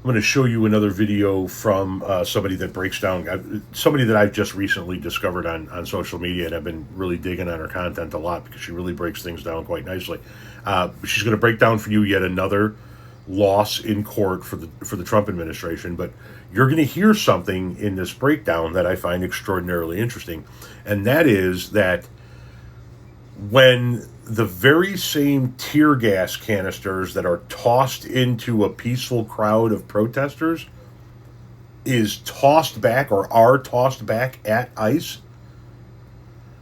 going to show you another video from somebody that breaks down, somebody that I've just recently discovered on social media, and I've been really digging on her content a lot because she really breaks things down quite nicely. She's going to break down for you yet another loss in court for the Trump administration, but you're going to hear something in this breakdown that I find extraordinarily interesting, and that is that when the very same tear gas canisters that are tossed into a peaceful crowd of protesters is tossed back or are tossed back at ICE,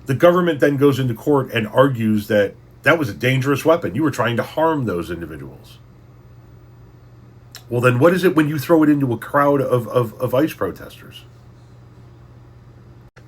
the government then goes into court and argues that that was a dangerous weapon. You were trying to harm those individuals. Well, then what is it when you throw it into a crowd of ICE protesters?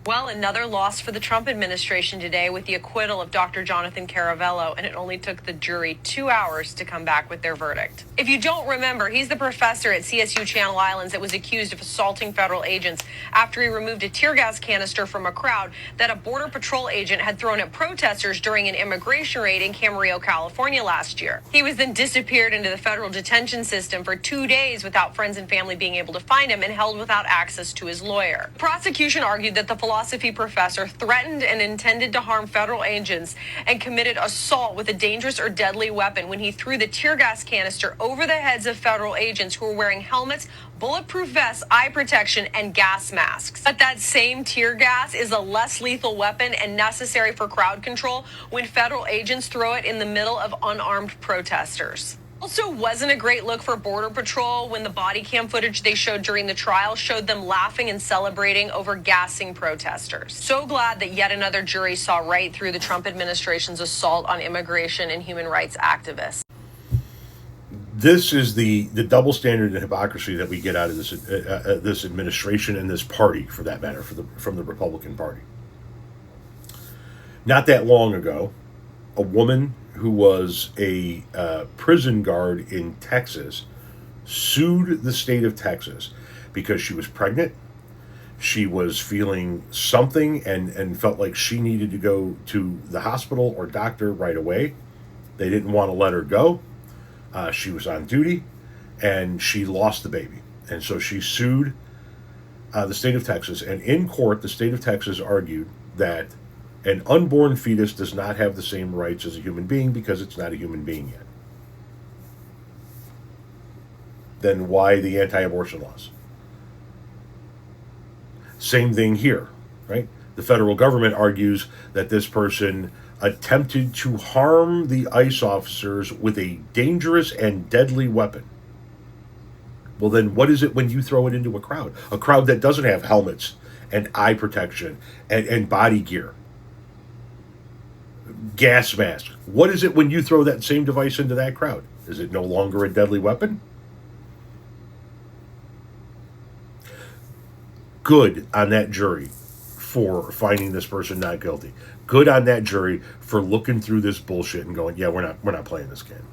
Well, another loss for the Trump administration today with the acquittal of Dr. Jonathan Caravello, and it only took the jury 2 hours to come back with their verdict. If you don't remember, he's the professor at CSU Channel Islands that was accused of assaulting federal agents after he removed a tear gas canister from a crowd that a Border Patrol agent had thrown at protesters during an immigration raid in Camarillo, California last year. He was then disappeared into the federal detention system for 2 days without friends and family being able to find him and held without access to his lawyer. The prosecution argued that the philosophy professor threatened and intended to harm federal agents and committed assault with a dangerous or deadly weapon when he threw the tear gas canister over the heads of federal agents who were wearing helmets, bulletproof vests, eye protection, and gas masks. But that same tear gas is a less lethal weapon and necessary for crowd control when federal agents throw it in the middle of unarmed protesters. Also wasn't a great look for Border Patrol when the body cam footage they showed during the trial showed them laughing and celebrating over gassing protesters. So glad that yet another jury saw right through the Trump administration's assault on immigration and human rights activists. This is the double standard and hypocrisy that we get out of this administration and this party, for that matter, from the Republican Party. Not that long ago, a woman who was a prison guard in Texas sued the state of Texas because she was pregnant. She was feeling something and felt like she needed to go to the hospital or doctor right away. They didn't want to let her go. She was on duty, and she lost the baby. And so she sued the state of Texas. And in court, the state of Texas argued that an unborn fetus does not have the same rights as a human being because it's not a human being yet. Then why the anti-abortion laws? Same thing here, right? The federal government argues that this person attempted to harm the ICE officers with a dangerous and deadly weapon. Well, then what is it when you throw it into a crowd? A crowd that doesn't have helmets and eye protection and body gear. Gas mask. What is it when you throw that same device into that crowd? Is it no longer a deadly weapon? Good on that jury for finding this person not guilty. Good on that jury for looking through this bullshit and going, yeah, we're not playing this game.